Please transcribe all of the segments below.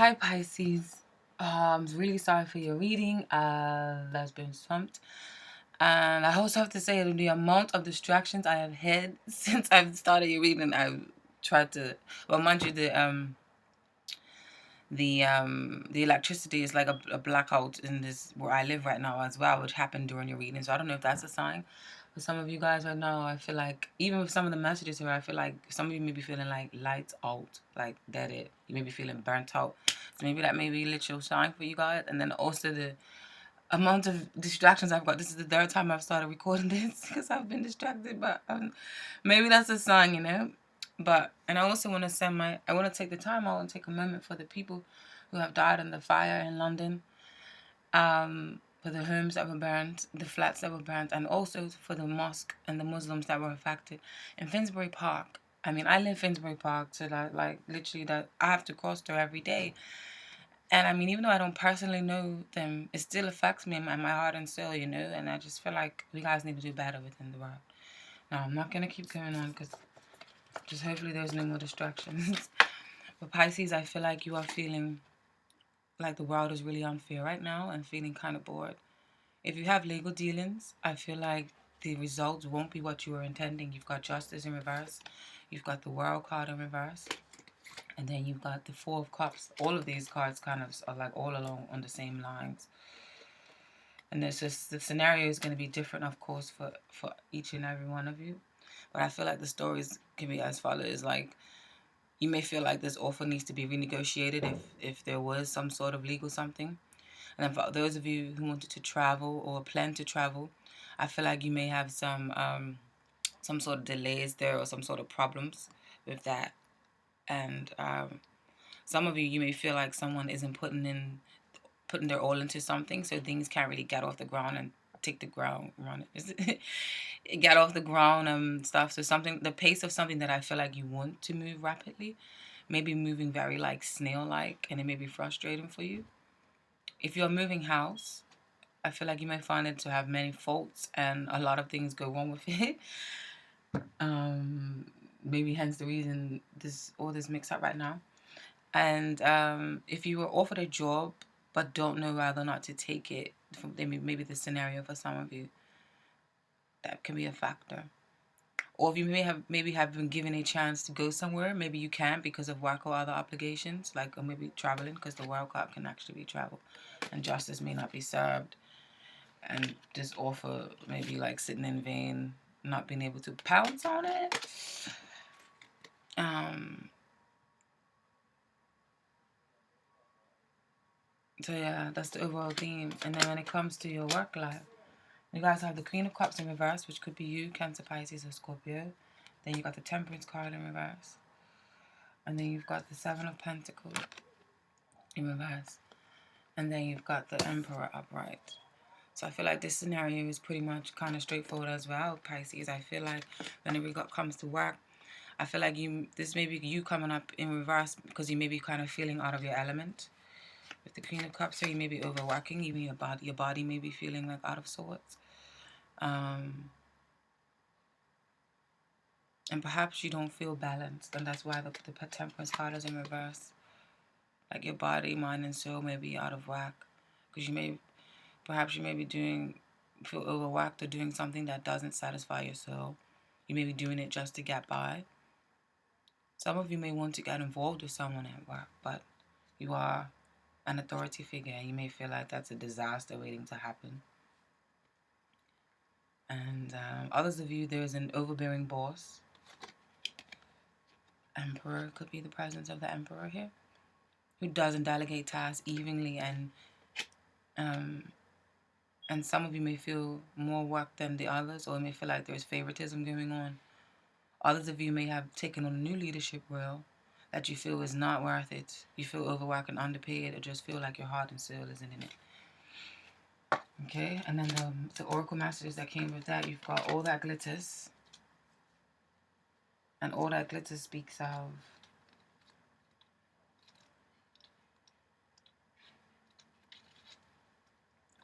Hi Pisces. I'm really sorry for your reading. That's been swamped. And I also have to say the amount of distractions I have had since I've started your reading. I've tried to, well, mind you, the electricity is like a blackout in this where I live right now as well, which happened during your reading. So I don't know if that's a sign. For some of you guys right now, I feel like even with some of the messages here, I feel like some of you may be feeling like lights out, like that it. You may be feeling burnt out. So maybe that may be a literal sign for you guys. And then also the amount of distractions I've got. This is the third time I've started recording this because I've been distracted. But maybe that's a sign, you know. And I also want to I want to take the time out and take a moment for the people who have died in the fire in London. For the homes that were burned, the flats that were burned, and also for the mosque and the Muslims that were affected in Finsbury Park. I mean, I live in Finsbury Park, so that, like, literally that I have to cross there every day. And I mean, even though I don't personally know them, it still affects me in my heart and soul, you know. And I just feel like we guys need to do better within the world. Now, I'm not gonna keep going on because just hopefully there's no more distractions. But Pisces, I feel like you are feeling like the world is really unfair right now and feeling kind of bored. If you have legal dealings, I feel like the results won't be what you were intending. You've got Justice in reverse. You've got the World card in reverse. And then you've got the Four of Cups. All of these cards kind of are like all along on the same lines. And there's just, the scenario is going to be different, of course, for each and every one of you. But I feel like the stories can be as follows. Like, you may feel like this offer needs to be renegotiated if there was some sort of legal something. And then for those of you who wanted to travel or plan to travel, I feel like you may have some sort of delays there or some sort of problems with that. And some of you may feel like someone isn't putting their all into something, so things can't really get off the ground and take the ground run get off the ground and stuff. So the pace of something that I feel like you want to move rapidly, maybe moving very like snail like, and it may be frustrating for you. If you're moving house, I feel like you may find it to have many faults and a lot of things go wrong with it. Maybe hence the reason all this mix up right now. And if you were offered a job but don't know whether or not to take it, maybe the scenario for some of you, that can be a factor. Or if you maybe have been given a chance to go somewhere, maybe you can't because of work or other obligations, like, or maybe traveling, because the World Cup can actually be travel, and justice may not be served, and this offer maybe like sitting in vain, not being able to pounce on it. So yeah, that's the overall theme. And then when it comes to your work life, you guys have the Queen of Cups in reverse, which could be you, Cancer, Pisces, or Scorpio. Then you got the Temperance card in reverse. And then you've got the Seven of Pentacles in reverse. And then you've got the Emperor upright. So I feel like this scenario is pretty much kind of straightforward as well, Pisces. I feel like when it comes to work, I feel like this may be you coming up in reverse because you may be kind of feeling out of your element. With the Queen of Cups here, you may be overworking. Even your body may be feeling like out of sorts. And perhaps you don't feel balanced, and that's why the Temperance card is in reverse. Like your body, mind, and soul may be out of whack, because perhaps you may be feel overworked or doing something that doesn't satisfy your soul. You may be doing it just to get by. Some of you may want to get involved with someone at work, but you are an authority figure, and you may feel like that's a disaster waiting to happen. And others of you, there's an overbearing boss. Emperor could be the presence of the Emperor here, who doesn't delegate tasks evenly, and some of you may feel more work than the others, or may feel like there's favoritism going on. Others of you may have taken on a new leadership role that you feel is not worth it. You feel overworked and underpaid, or just feel like your heart and soul isn't in it. Okay, and then the oracle messages that came with that, you've got all that glitters. And all that glitters speaks of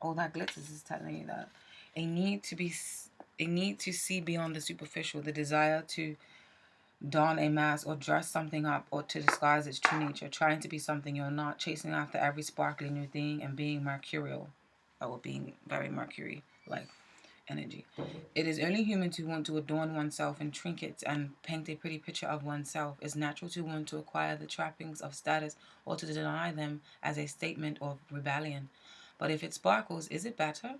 all that glitters is telling you that a need to see beyond the superficial, the desire to don a mask or dress something up or to disguise its true nature, trying to be something you're not, chasing after every sparkly new thing and being mercurial, or being very Mercury like energy. It is only human to want to adorn oneself in trinkets and paint a pretty picture of oneself. It's natural to want to acquire the trappings of status or to deny them as a statement of rebellion. But if it sparkles, is it better?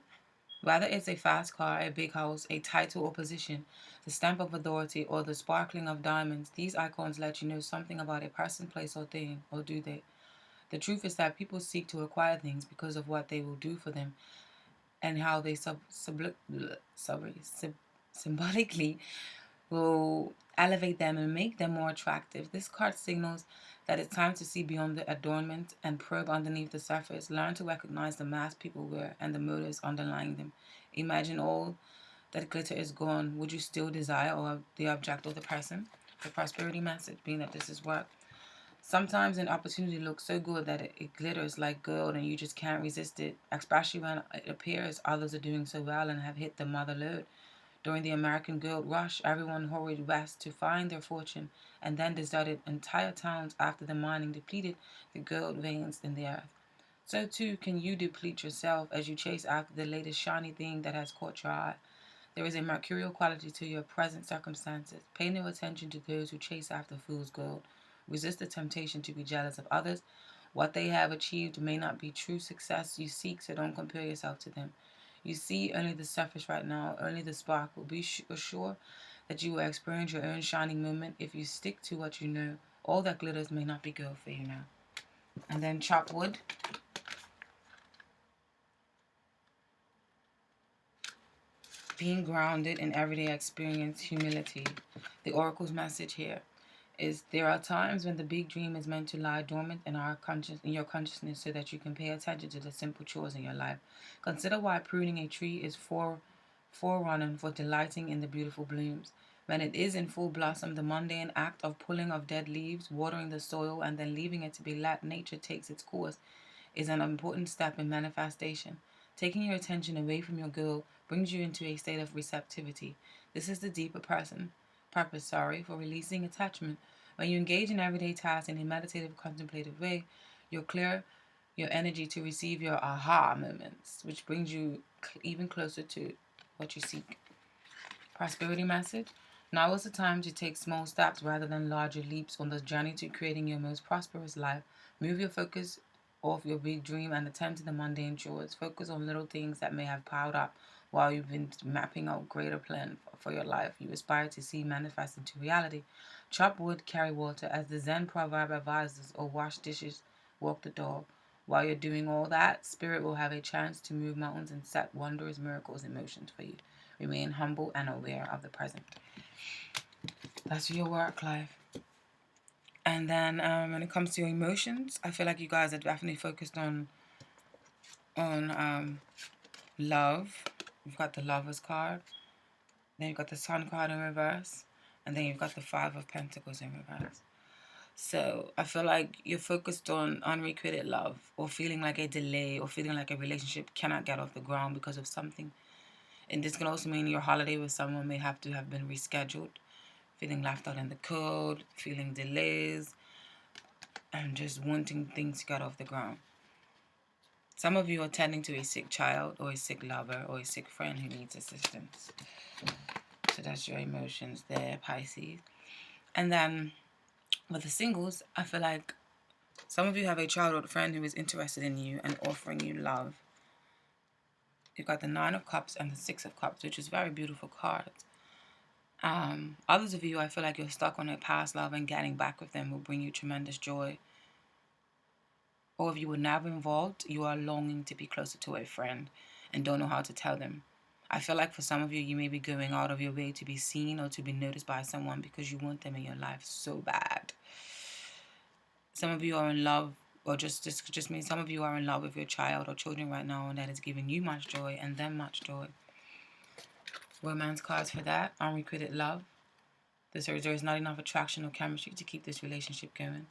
Whether it's a fast car, a big house, a title or position, the stamp of authority, or the sparkling of diamonds, these icons let you know something about a person, place, or thing, or do they? The truth is that people seek to acquire things because of what they will do for them and how they symbolically will elevate them and make them more attractive. This card signals that it's time to see beyond the adornment and probe underneath the surface. Learn to recognize the masks people wear and the motives underlying them. Imagine all that glitter is gone. Would you still desire or the object or the person? The prosperity message being that this is work. Sometimes an opportunity looks so good that it glitters like gold and you just can't resist it, especially when it appears others are doing so well and have hit the mother lode. During the American Gold Rush, everyone hurried west to find their fortune and then deserted entire towns after the mining depleted the gold veins in the earth. So too can you deplete yourself as you chase after the latest shiny thing that has caught your eye. There is a mercurial quality to your present circumstances. Pay no attention to those who chase after fool's gold. Resist the temptation to be jealous of others. What they have achieved may not be true success you seek, so don't compare yourself to them. You see only the surface right now, only the sparkle. Be sure that you will experience your own shining moment if you stick to what you know. All that glitters may not be good for you now. And then chop wood. Being grounded in everyday experience, humility. The oracle's message here is there are times when the big dream is meant to lie dormant in your consciousness so that you can pay attention to the simple chores in your life. Consider why pruning a tree is forerunner for delighting in the beautiful blooms. When it is in full blossom, the mundane act of pulling of dead leaves, watering the soil, and then leaving it to be let nature takes its course is an important step in manifestation. Taking your attention away from your goal brings you into a state of receptivity. This is the deeper purpose for releasing attachment. When you engage in everyday tasks in a meditative, contemplative way, you'll clear your energy to receive your aha moments, which brings you even closer to what you seek. Prosperity message. Now is the time to take small steps rather than larger leaps on the journey to creating your most prosperous life. Move your focus off your big dream and attend to the mundane chores. Focus on little things that may have piled up while you've been mapping out greater plan for your life you aspire to see manifest into reality. Chop wood, carry water, as the Zen proverb advises, or wash dishes, walk the dog. While you're doing all that, Spirit will have a chance to move mountains and set wondrous miracles in motion for you. Remain humble and aware of the present. That's your work life. And then when it comes to your emotions, I feel like you guys are definitely focused on love. You've got the Lovers card. Then you've got the Sun card in reverse. And then you've got the Five of Pentacles in reverse. So I feel like you're focused on unrequited love or feeling like a delay or feeling like a relationship cannot get off the ground because of something. And this can also mean your holiday with someone may have to have been rescheduled. Feeling left out in the cold, feeling delays, and just wanting things to get off the ground. Some of you are tending to a sick child or a sick lover or a sick friend who needs assistance. So that's your emotions there, Pisces. And then with the singles, I feel like some of you have a childhood friend who is interested in you and offering you love. You've got the Nine of Cups and the Six of Cups, which is very beautiful cards. Others of you, I feel like you're stuck on a past love and getting back with them will bring you tremendous joy. Or if you were never involved, you are longing to be closer to a friend and don't know how to tell them. I feel like for some of you, you may be going out of your way to be seen or to be noticed by someone because you want them in your life so bad. Some of you are in love, or just means some of you are in love with your child or children right now, and that is giving you much joy and them much joy. Romance cards for that, unrequited love. There is not enough attraction or chemistry to keep this relationship going.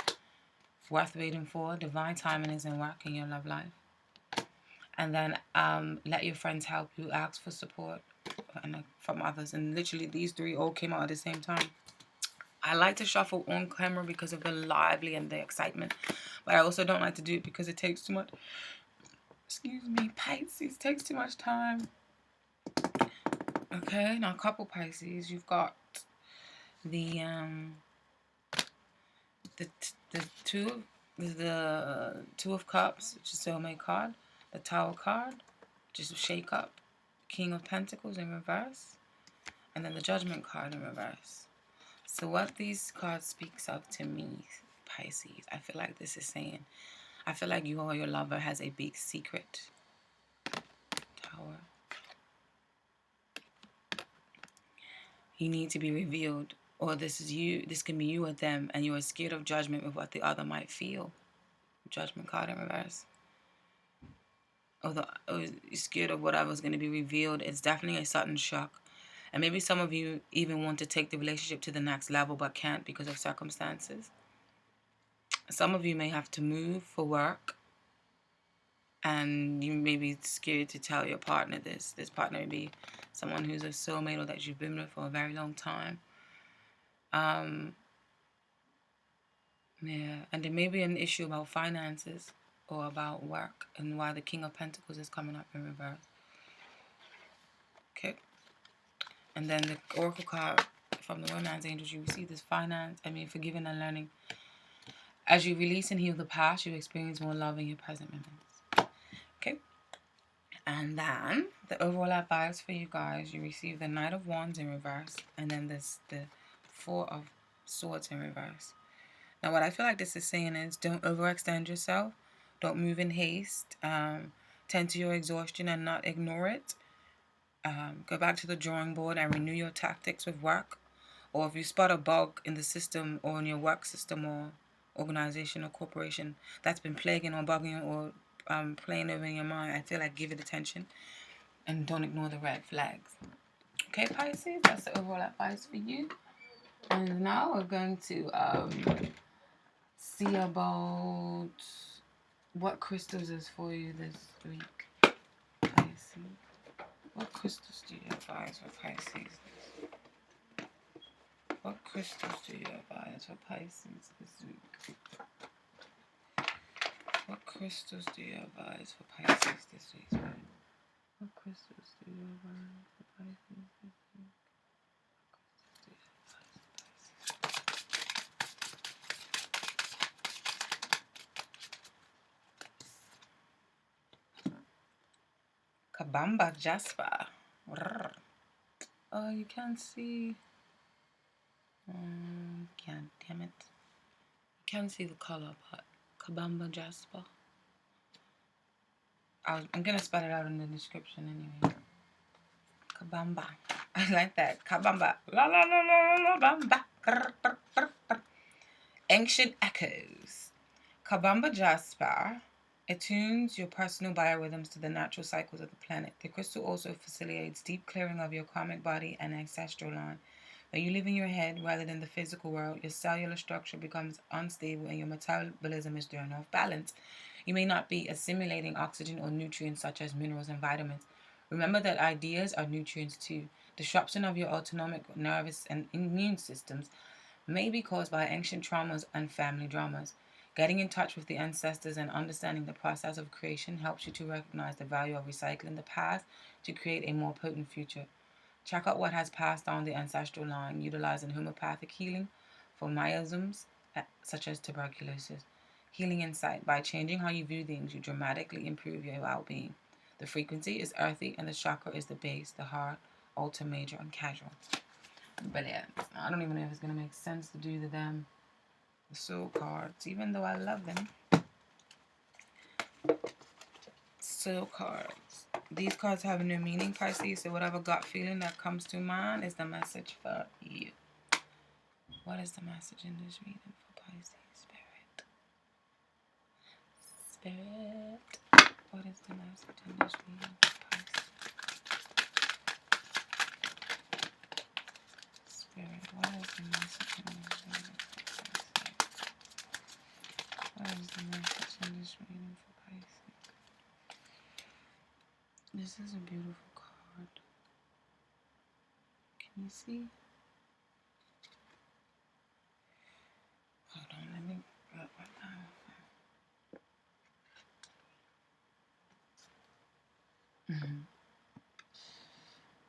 Worth waiting for. Divine timing is in work in your love life. And then let your friends help you. Ask for support from others. And literally these three all came out at the same time. I like to shuffle on camera because of the lively and the excitement. But I also don't like to do it because it takes too much. Excuse me, Pisces. Takes too much time. Okay, now a couple Pisces. You've got the two of Cups, which is a soulmate card. The Tower card, which is a shake up. King of Pentacles in reverse. And then the Judgment card in reverse. So what these cards speaks of to me, Pisces, I feel like this is saying, I feel like you or your lover has a big secret. Tower. You need to be revealed. Or this is you, this can be you or them, and you are scared of judgment with what the other might feel. Judgment card in reverse. Or you're scared of whatever's going to be revealed. It's definitely a sudden shock. And maybe some of you even want to take the relationship to the next level but can't because of circumstances. Some of you may have to move for work, and you may be scared to tell your partner this. This partner may be someone who's a soulmate or that you've been with for a very long time. Yeah, and there may be an issue about finances or about work, and why the King of Pentacles is coming up in reverse. Okay. And then the Oracle card from the Romance Angels, you receive this forgiving and learning. As you release and heal the past, you experience more love in your present moments. Okay. And then the overall advice for you guys, you receive the Knight of Wands in reverse, and then the Four of Swords in reverse. Now, what I feel like this is saying is, don't overextend yourself. Don't move in haste. Tend to your exhaustion and not ignore it. Go back to the drawing board and renew your tactics with work. Or if you spot a bug in the system or in your work system or organization or corporation that's been plaguing or bugging or playing over in your mind, I feel like give it attention and don't ignore the red flags. Okay, Pisces, that's the overall advice for you. And now we're going to see about what crystals is for you this week, Pisces. What crystals do you advise for Pisces? What crystals do you advise for Pisces this week? What crystals do you advise for Pisces this week? What crystals do you advise for Pisces this week? Kambaba Jasper. Oh, you can't see. God damn it. You can't see the color, but Kambaba Jasper. I'm going to spell it out in the description anyway. Kambaba. I like that. Kambaba. La la la la la bamba. Ancient Echoes. Kambaba Jasper attunes your personal biorhythms to the natural cycles of the planet. The crystal also facilitates deep clearing of your karmic body and ancestral line. When you live in your head rather than the physical world, your cellular structure becomes unstable and your metabolism is thrown off balance. You may not be assimilating oxygen or nutrients such as minerals and vitamins. Remember that ideas are nutrients too. Disruption of your autonomic nervous and immune systems may be caused by ancient traumas and family dramas. Getting in touch with the ancestors and understanding the process of creation helps you to recognize the value of recycling the past to create a more potent future. Check out what has passed on the ancestral line, utilizing homeopathic healing for miasms such as tuberculosis. Healing insight. By changing how you view things, you dramatically improve your well-being. The frequency is earthy and the chakra is the base, the heart, altar, major, and casual. Brilliant. I don't even know if it's going to make sense to do the soul cards, even though I love them. Soul cards. These cards have no meaning, Pisces, so whatever gut feeling that comes to mind is the message for you. What is the message in this reading for Pisces? Spirit. What is the message in this reading for Pisces? Spirit. What is the message in this reading for Pisces? What is the message in this reading for Pisces? This is a beautiful card. Can you see?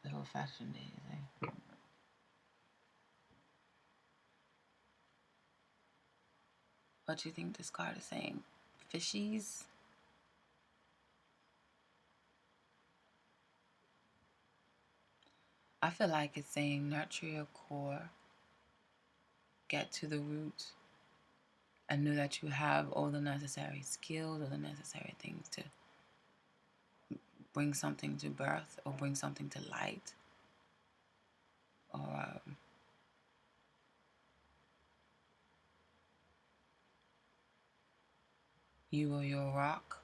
The old fashioned days, eh? What do you think this card is saying? Fishhhhiess? I feel like it's saying nurture your core, get to the root, and know that you have all the necessary skills, all the necessary things to bring something to birth or bring something to light, or you are your rock,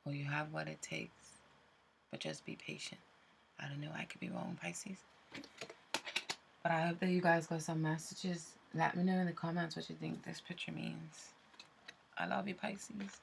or you have what it takes, but just be patient. I don't know, I could be wrong, Pisces. But I hope that you guys got some messages. Let me know in the comments what you think this picture means. I love you, Pisces.